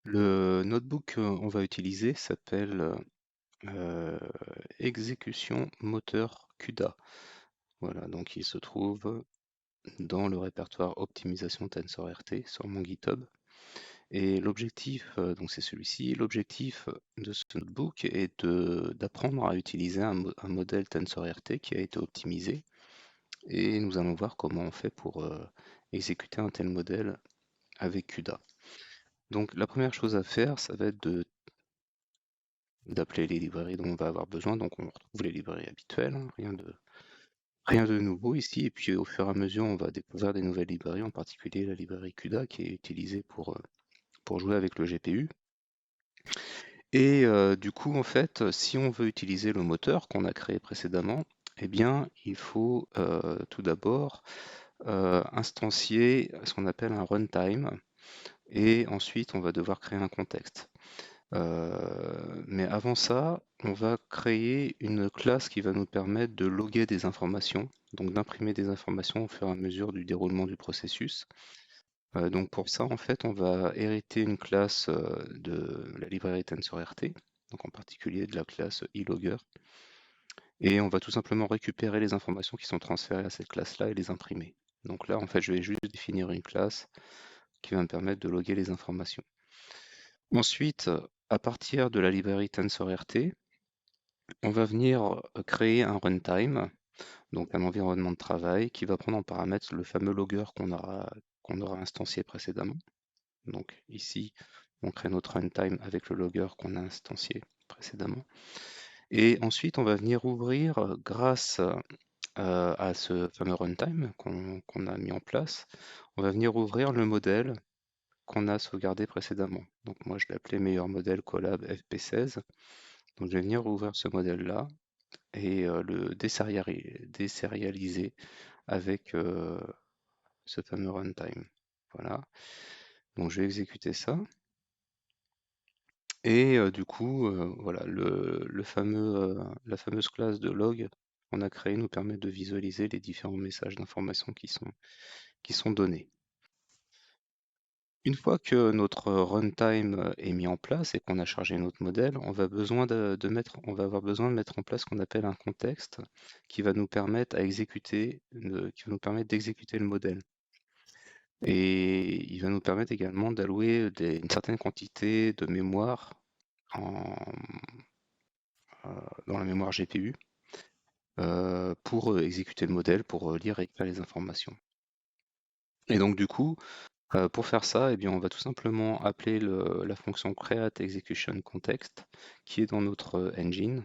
Le notebook qu'on va utiliser s'appelle Exécution Moteur CUDA. Voilà, donc il se trouve dans le répertoire Optimisation TensorRT sur mon GitHub. Et l'objectif, donc c'est celui-ci, l'objectif de ce notebook est d'apprendre à utiliser un modèle TensorRT qui a été optimisé. Et nous allons voir comment on fait pour exécuter un tel modèle avec CUDA. Donc la première chose à faire, ça va être d'appeler les librairies dont on va avoir besoin. Donc on retrouve les librairies habituelles, hein, rien de nouveau ici. Et puis au fur et à mesure, on va découvrir des nouvelles librairies, en particulier la librairie CUDA qui est utilisée pour jouer avec le GPU. Et du coup, en fait, si on veut utiliser le moteur qu'on a créé précédemment, eh bien, il faut tout d'abord instancier ce qu'on appelle un runtime. Et ensuite, on va devoir créer un contexte. Mais avant ça, on va créer une classe qui va nous permettre de loguer des informations, donc d'imprimer des informations au fur et à mesure du déroulement du processus. Donc pour ça, en fait, on va hériter une classe de la librairie TensorRT, donc en particulier de la classe eLogger, et on va tout simplement récupérer les informations qui sont transférées à cette classe-là et les imprimer. Donc là, en fait, je vais juste définir une classe qui va me permettre de loguer les informations. Ensuite, à partir de la librairie TensorRT, on va venir créer un runtime, donc un environnement de travail qui va prendre en paramètre le fameux logger qu'on aura instancié précédemment. Donc ici, on crée notre runtime avec le logger qu'on a instancié précédemment. Et ensuite, on va venir ouvrir, grâce à ce fameux runtime qu'on a mis en place, on va venir ouvrir le modèle qu'on a sauvegardé précédemment. Donc moi, je l'ai appelé meilleur modèle Colab FP16. Donc je vais venir ouvrir ce modèle-là et le désérialiser avec ce fameux runtime. Voilà. Donc je vais exécuter ça. Et du coup, voilà, la fameuse classe de log qu'on a créée nous permet de visualiser les différents messages d'information qui sont donnés. Une fois que notre runtime est mis en place et qu'on a chargé notre modèle, on va avoir besoin de mettre en place ce qu'on appelle un contexte qui va nous permettre d'exécuter le modèle. Et il va nous permettre également d'allouer une certaine quantité de mémoire en- dans la mémoire GPU pour exécuter le modèle, pour lire et écrire les informations. Et donc du coup, pour faire ça, eh bien, on va tout simplement appeler la fonction createExecutionContext qui est dans notre engine.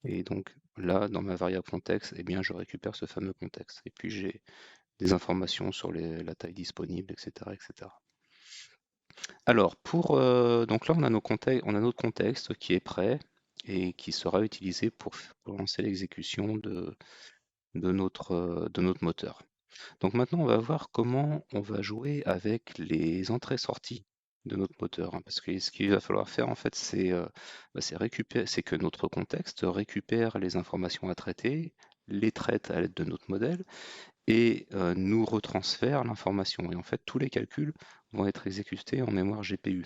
Et donc là, dans ma variable contexte, eh bien, je récupère ce fameux contexte. Et puis j'ai des informations sur la taille disponible, etc., etc. Alors, donc là, on a notre contexte qui est prêt et qui sera utilisé pour lancer l'exécution de notre moteur. Donc maintenant, on va voir comment on va jouer avec les entrées-sorties de notre moteur, hein, parce que ce qu'il va falloir faire, en fait, c'est que notre contexte récupère les informations à traiter, les traite à l'aide de notre modèle, et nous retransfère l'information. Et en fait, tous les calculs vont être exécutés en mémoire GPU.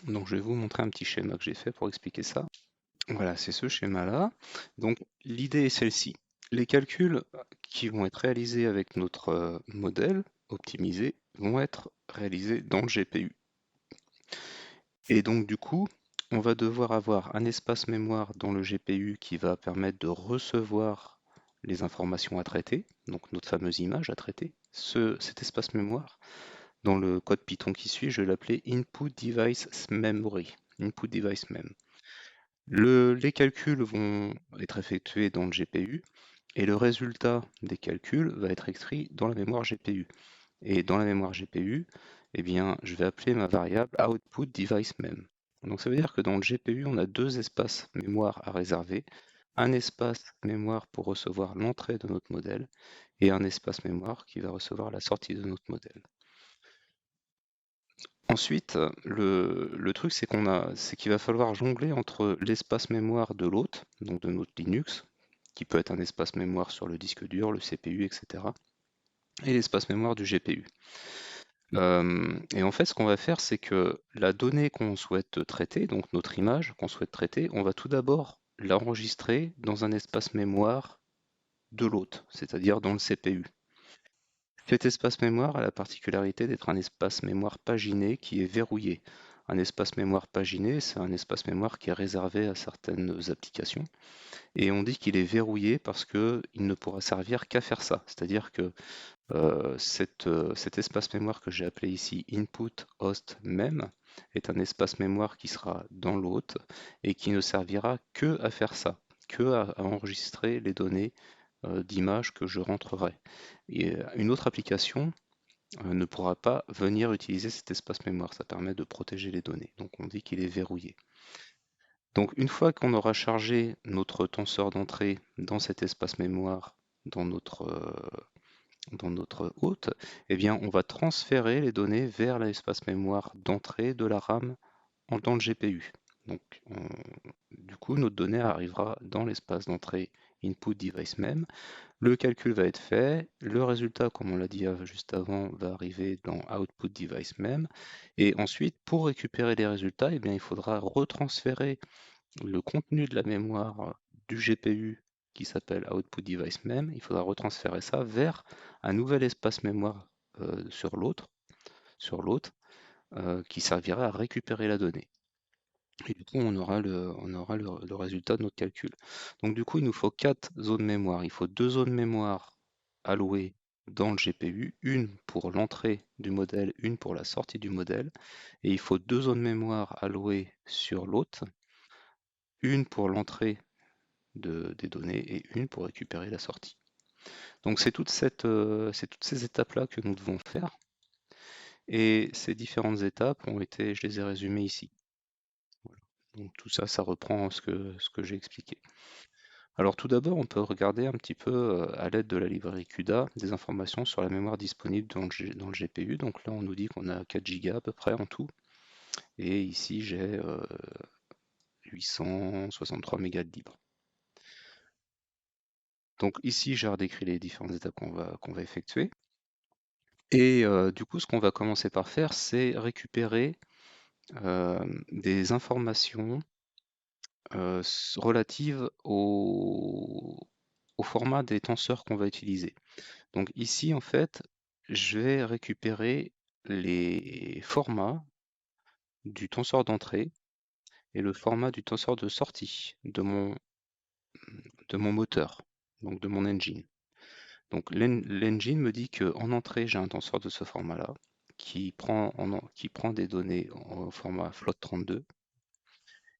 Donc je vais vous montrer un petit schéma que j'ai fait pour expliquer ça. Voilà, c'est ce schéma-là. Donc l'idée est celle-ci. Les calculs qui vont être réalisés avec notre modèle optimisé vont être réalisés dans le GPU. Et donc du coup, on va devoir avoir un espace mémoire dans le GPU qui va permettre de recevoir les informations à traiter, donc notre fameuse image à traiter. Cet espace mémoire, dans le code Python qui suit, je vais l'appeler Input Device Memory, Input Device Mem. Les calculs vont être effectués dans le GPU et le résultat des calculs va être écrit dans la mémoire GPU. Et dans la mémoire GPU, eh bien, je vais appeler ma variable output device mem. Donc ça veut dire que dans le GPU, on a deux espaces mémoire à réserver, un espace mémoire pour recevoir l'entrée de notre modèle et un espace mémoire qui va recevoir la sortie de notre modèle. Ensuite, le truc, c'est qu'il va falloir jongler entre l'espace mémoire de l'hôte, donc de notre Linux, qui peut être un espace mémoire sur le disque dur, le CPU, etc., et l'espace mémoire du GPU. Et en fait, ce qu'on va faire, c'est que la donnée qu'on souhaite traiter, donc notre image qu'on souhaite traiter, on va tout d'abord l'enregistrer dans un espace mémoire de l'hôte, c'est-à-dire dans le CPU. Cet espace mémoire a la particularité d'être un espace mémoire paginé qui est verrouillé. Un espace mémoire paginé, c'est un espace mémoire qui est réservé à certaines applications. Et on dit qu'il est verrouillé parce qu'il ne pourra servir qu'à faire ça. C'est-à-dire que cet espace mémoire que j'ai appelé ici input host mem est un espace mémoire qui sera dans l'hôte et qui ne servira que à faire ça, que à enregistrer les données d'image que je rentrerai. Et une autre application ne pourra pas venir utiliser cet espace mémoire. Ça permet de protéger les données. Donc on dit qu'il est verrouillé. Donc une fois qu'on aura chargé notre tenseur d'entrée dans cet espace mémoire, dans notre hôte, eh bien, on va transférer les données vers l'espace mémoire d'entrée de la RAM dans le GPU. Donc, du coup, notre donnée arrivera dans l'espace d'entrée input device mem. Le calcul va être fait. Le résultat, comme on l'a dit juste avant, va arriver dans output device mem. Et ensuite, pour récupérer les résultats, eh bien, il faudra retransférer le contenu de la mémoire du GPU qui s'appelle output device mem, il faudra retransférer ça vers un nouvel espace mémoire sur l'autre, qui servira à récupérer la donnée. Et du coup, on aura le résultat de notre calcul. Donc du coup, il nous faut 4 zones mémoire. Il faut 2 zones mémoire allouées dans le GPU, une pour l'entrée du modèle, une pour la sortie du modèle. Et il faut 2 zones mémoire allouées sur l'autre, une pour l'entrée des données et une pour récupérer la sortie. Donc c'est toutes ces étapes-là que nous devons faire. Et ces différentes étapes je les ai résumées ici. Voilà. Donc tout ça, ça reprend ce que j'ai expliqué. Alors tout d'abord, on peut regarder un petit peu à l'aide de la librairie CUDA des informations sur la mémoire disponible dans le GPU. Donc là, on nous dit qu'on a 4 Go à peu près en tout. Et ici, j'ai 863 mégas de libre. Donc ici, j'ai redécrit les différentes étapes qu'on va effectuer. Et du coup, ce qu'on va commencer par faire, c'est récupérer des informations relatives au format des tenseurs qu'on va utiliser. Donc ici, en fait, je vais récupérer les formats du tenseur d'entrée et le format du tenseur de sortie de mon moteur, donc de mon engine. Donc l'engine me dit qu'en entrée, j'ai un tenseur de ce format-là qui prend des données en format float32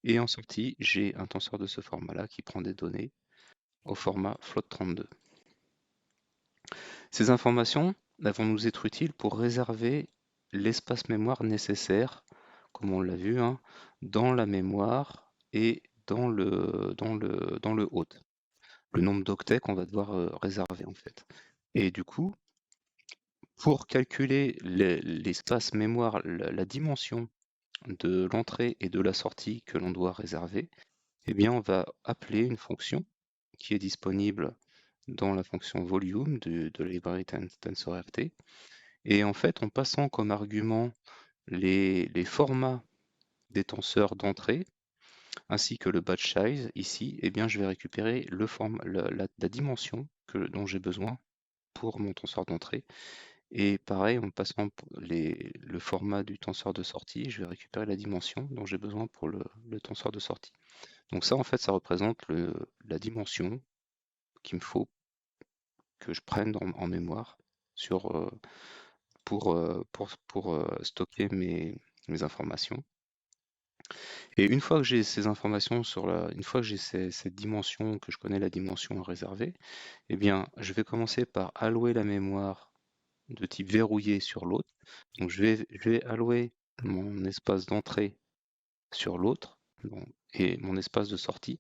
et en sortie, j'ai un tenseur de ce format-là qui prend des données au format float32. Ces informations vont nous être utiles pour réserver l'espace mémoire nécessaire, comme on l'a vu, hein, dans la mémoire et dans le hôte. Le nombre d'octets qu'on va devoir réserver en fait. Et du coup, pour calculer l'espace mémoire, la dimension de l'entrée et de la sortie que l'on doit réserver, eh bien, on va appeler une fonction qui est disponible dans la fonction volume de la librairie TensorRT. Et en fait, en passant comme argument les formats des tenseurs d'entrée, ainsi que le batch size, ici, eh bien, je vais récupérer la dimension dont j'ai besoin pour mon tenseur d'entrée. Et pareil, en passant le format du tenseur de sortie, je vais récupérer la dimension dont j'ai besoin pour le tenseur de sortie. Donc ça, en fait, ça représente la dimension qu'il me faut que je prenne en mémoire pour stocker mes informations. Et une fois que j'ai ces informations une fois que j'ai cette dimension, que je connais la dimension réservée, eh bien, je vais commencer par allouer la mémoire de type verrouillé sur l'autre. Donc je vais allouer mon espace d'entrée sur l'autre et mon espace de sortie.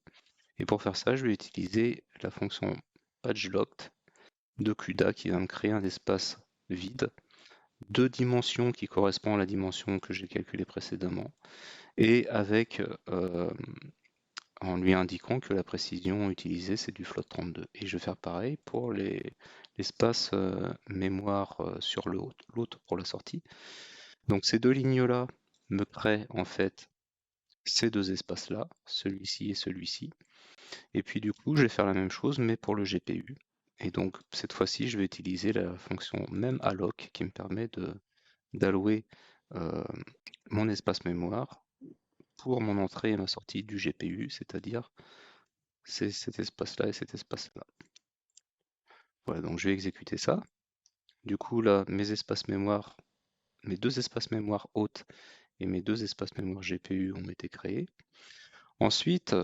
Et pour faire ça, je vais utiliser la fonction patchlocked de CUDA qui va me créer un espace vide, deux dimensions qui correspondent à la dimension que j'ai calculée précédemment, et en lui indiquant que la précision utilisée c'est du float32. Et je vais faire pareil pour l'espace mémoire sur l'autre pour la sortie. Donc ces deux lignes-là me créent en fait ces deux espaces-là, celui-ci et celui-ci. Et puis du coup, je vais faire la même chose, mais pour le GPU. Et donc cette fois-ci, je vais utiliser la fonction memAlloc qui me permet d'allouer euh, mon espace mémoire pour mon entrée et ma sortie du GPU, c'est-à-dire c'est cet espace-là et cet espace-là. Voilà, donc je vais exécuter ça. Du coup, là, mes espaces mémoire, mes deux espaces mémoire hôtes et mes deux espaces mémoire GPU ont été créés. Ensuite,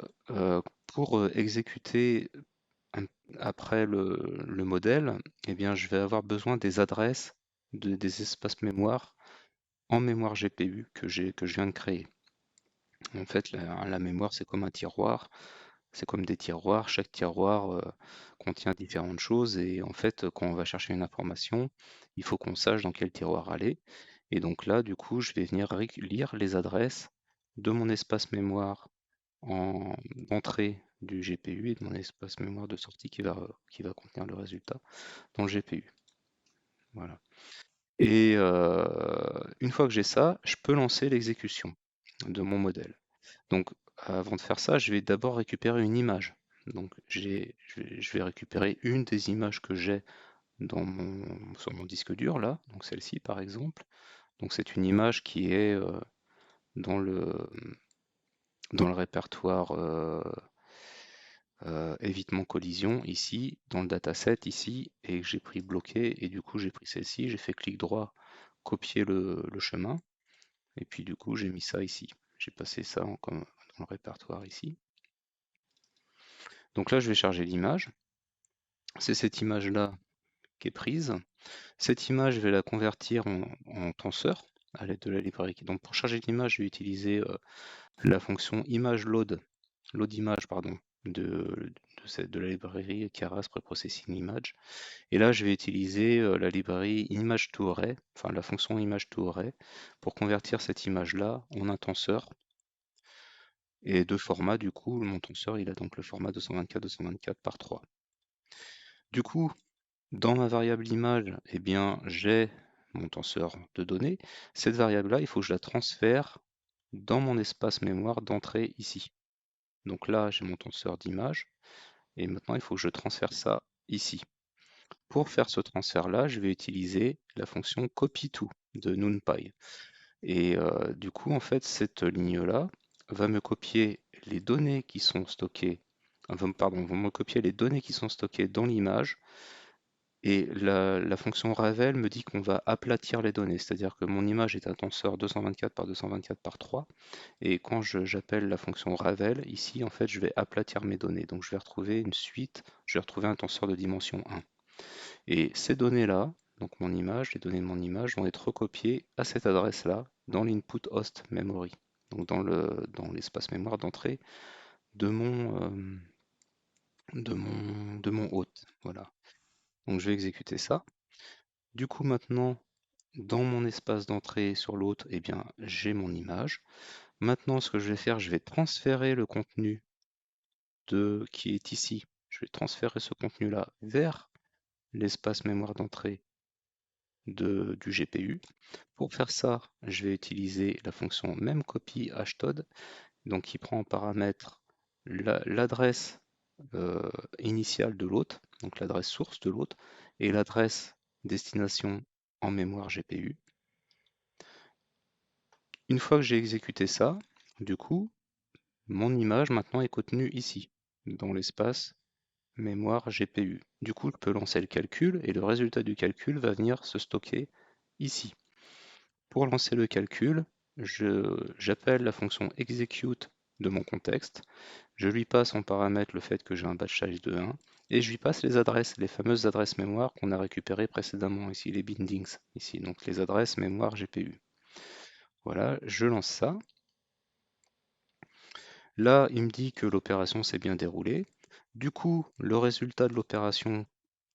pour exécuter après le modèle, eh bien, je vais avoir besoin des adresses des espaces mémoire en mémoire GPU que je viens de créer. En fait, la mémoire, c'est comme un tiroir. C'est comme des tiroirs. Chaque tiroir contient différentes choses. Et en fait, quand on va chercher une information, il faut qu'on sache dans quel tiroir aller. Et donc là, du coup, je vais venir lire les adresses de mon espace mémoire en entrée du GPU et de mon espace mémoire de sortie qui va contenir le résultat dans le GPU. Voilà. Et une fois que j'ai ça, je peux lancer l'exécution de mon modèle. Donc, avant de faire ça, je vais d'abord récupérer une image. Donc, je vais récupérer une des images que j'ai sur mon disque dur, là, donc celle-ci par exemple. Donc, c'est une image qui est dans le, dans le répertoire évitement collision ici, dans le dataset ici, et que j'ai pris bloqué, et du coup j'ai pris celle-ci, j'ai fait clic droit, copier le chemin, et puis du coup j'ai mis ça ici. J'ai passé ça comme dans le répertoire ici. Donc là je vais charger l'image. C'est cette image-là qui est prise. Cette image, je vais la convertir en tenseur à l'aide de la librairie. Donc pour charger l'image, je vais utiliser la fonction load image, pardon, de la librairie Keras Preprocessing Image. Et là, je vais utiliser la librairie image2array, enfin la fonction image2array, pour convertir cette image-là en un tenseur et de format. Du coup, mon tenseur, il a donc le format 224 par 3. Du coup, dans ma variable image, eh bien, j'ai mon tenseur de données. Cette variable-là, il faut que je la transfère dans mon espace mémoire d'entrée ici. Donc là, j'ai mon tenseur d'image. Et maintenant, il faut que je transfère ça ici. Pour faire ce transfert-là, je vais utiliser la fonction copy_to de NumPy. Et du coup, en fait, cette ligne-là va me copier les données qui sont stockées, va me copier les données qui sont stockées dans l'image. Et la fonction Ravel me dit qu'on va aplatir les données, c'est-à-dire que mon image est un tenseur 224 par 224 par 3, et quand j'appelle la fonction Ravel, ici, en fait, je vais aplatir mes données. Donc je vais retrouver une suite, je vais retrouver un tenseur de dimension 1. Et ces données-là, donc mon image, les données de mon image, vont être recopiées à cette adresse-là dans l'input host memory, donc dans l'espace mémoire d'entrée de mon hôte. Voilà. Donc je vais exécuter ça. Du coup, maintenant, dans mon espace d'entrée sur l'autre, eh bien, j'ai mon image. Maintenant, ce que je vais faire, je vais transférer le contenu qui est ici. Je vais transférer ce contenu-là vers l'espace mémoire d'entrée du GPU. Pour faire ça, je vais utiliser la fonction memCopy hashtod, donc qui prend en paramètre l'adresse initiale de l'hôte, donc l'adresse source de l'hôte, et l'adresse destination en mémoire GPU. Une fois que j'ai exécuté ça, du coup, mon image maintenant est contenue ici, dans l'espace mémoire GPU. Du coup, je peux lancer le calcul et le résultat du calcul va venir se stocker ici. Pour lancer le calcul, j'appelle la fonction execute de mon contexte, je lui passe en paramètre le fait que j'ai un batch size de 1, et je lui passe les adresses, les fameuses adresses mémoire qu'on a récupérées précédemment ici, les bindings, ici, donc les adresses mémoire GPU. Voilà, je lance ça. Là, il me dit que l'opération s'est bien déroulée. Du coup, le résultat de l'opération,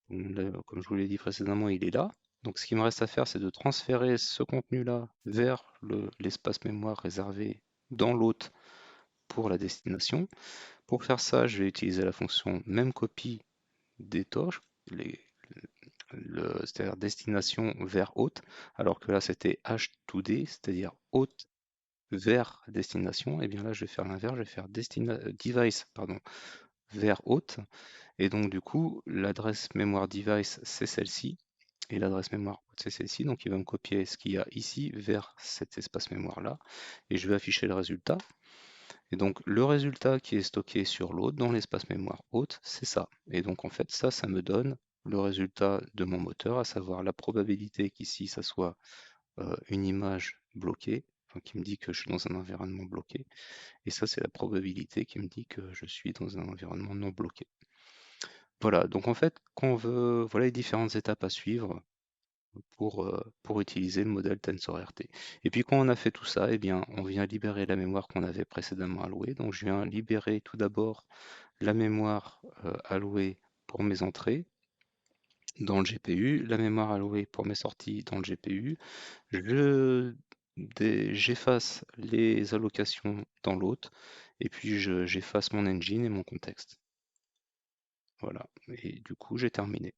comme je vous l'ai dit précédemment, il est là. Donc ce qu'il me reste à faire, c'est de transférer ce contenu-là vers l'espace mémoire réservé dans l'hôte pour la destination. Pour faire ça, je vais utiliser la fonction memCopy des torches, c'est-à-dire destination vers hôte, alors que là c'était H2D, c'est-à-dire hôte vers destination. Et bien là je vais faire l'inverse, je vais faire device pardon, vers hôte. Et donc du coup l'adresse mémoire device c'est celle-ci et l'adresse mémoire hôte c'est celle-ci. Donc il va me copier ce qu'il y a ici vers cet espace mémoire là et je vais afficher le résultat. Et donc le résultat qui est stocké sur l'hôte dans l'espace mémoire hôte, c'est ça. Et donc en fait ça me donne le résultat de mon moteur, à savoir la probabilité qu'ici ça soit une image bloquée, enfin, qui me dit que je suis dans un environnement bloqué, et ça c'est la probabilité qui me dit que je suis dans un environnement non bloqué. Voilà, donc en fait, quand on veut, voilà les différentes étapes à suivre pour utiliser le modèle TensorRT. Et puis quand on a fait tout ça, eh bien, on vient libérer la mémoire qu'on avait précédemment allouée. Donc je viens libérer tout d'abord la mémoire allouée pour mes entrées dans le GPU, la mémoire allouée pour mes sorties dans le GPU. J'efface les allocations dans l'autre, et puis j'efface mon engine et mon contexte. Voilà, et du coup j'ai terminé.